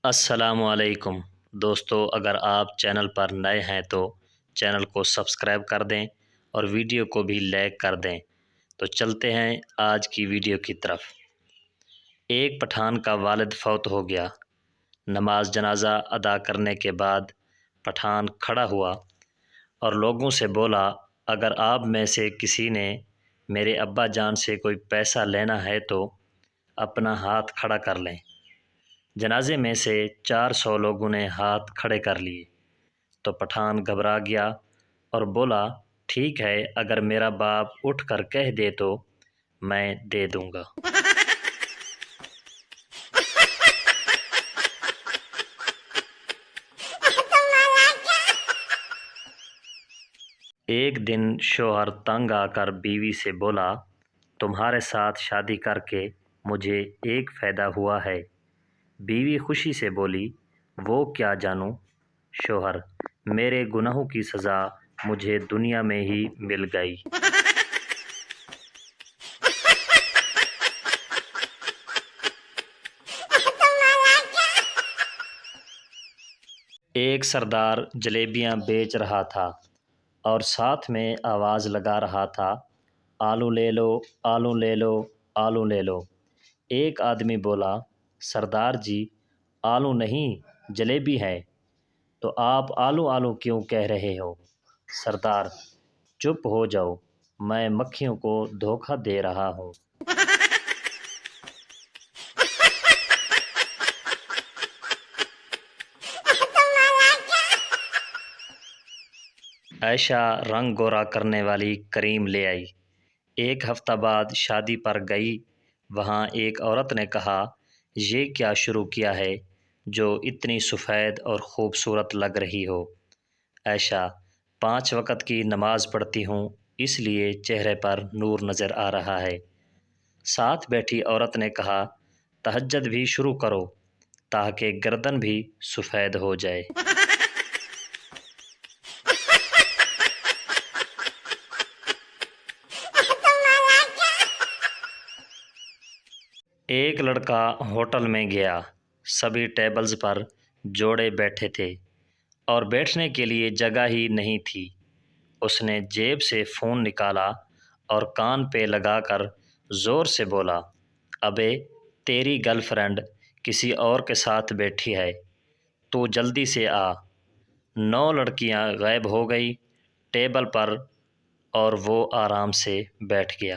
السلام علیکم دوستو، اگر آپ چینل پر نئے ہیں تو چینل کو سبسکرائب کر دیں اور ویڈیو کو بھی لائک کر دیں۔ تو چلتے ہیں آج کی ویڈیو کی طرف۔ ایک پٹھان کا والد فوت ہو گیا۔ نماز جنازہ ادا کرنے کے بعد پٹھان کھڑا ہوا اور لوگوں سے بولا، اگر آپ میں سے کسی نے میرے ابا جان سے کوئی پیسہ لینا ہے تو اپنا ہاتھ کھڑا کر لیں۔ جنازے میں سے 400 لوگوں نے ہاتھ کھڑے کر لیے تو پٹھان گھبرا گیا اور بولا، ٹھیک ہے، اگر میرا باپ اٹھ کر کہہ دے تو میں دے دوں گا۔ ایک دن شوہر تنگ آ کر بیوی سے بولا، تمہارے ساتھ شادی کر کے مجھے ایک فائدہ ہوا ہے۔ بیوی خوشی سے بولی، وہ کیا جانوں؟ شوہر، میرے گناہوں کی سزا مجھے دنیا میں ہی مل گئی۔ ایک سردار جلیبیاں بیچ رہا تھا اور ساتھ میں آواز لگا رہا تھا، آلو لے لو، آلو لے لو، آلو لے لو۔ ایک آدمی بولا، سردار جی، آلو نہیں جلیبی ہے، تو آپ آلو آلو کیوں کہہ رہے ہو؟ سردار، چپ ہو جاؤ، میں مکھیوں کو دھوکہ دے رہا ہوں۔ عائشہ رنگ گورا کرنے والی کریم لے آئی۔ ایک ہفتہ بعد شادی پر گئی، وہاں ایک عورت نے کہا، یہ کیا شروع کیا ہے جو اتنی سفید اور خوبصورت لگ رہی ہو؟ عائشہ، 5 وقت کی نماز پڑھتی ہوں، اس لیے چہرے پر نور نظر آ رہا ہے۔ ساتھ بیٹھی عورت نے کہا، تہجد بھی شروع کرو تاکہ گردن بھی سفید ہو جائے۔ ایک لڑکا ہوٹل میں گیا، سبھی ٹیبلز پر جوڑے بیٹھے تھے اور بیٹھنے کے لیے جگہ ہی نہیں تھی۔ اس نے جیب سے فون نکالا اور کان پہ لگا کر زور سے بولا، ابے تیری گرل فرینڈ کسی اور کے ساتھ بیٹھی ہے، تو جلدی سے آ۔ 9 لڑکیاں غائب ہو گئی ٹیبل پر اور وہ آرام سے بیٹھ گیا۔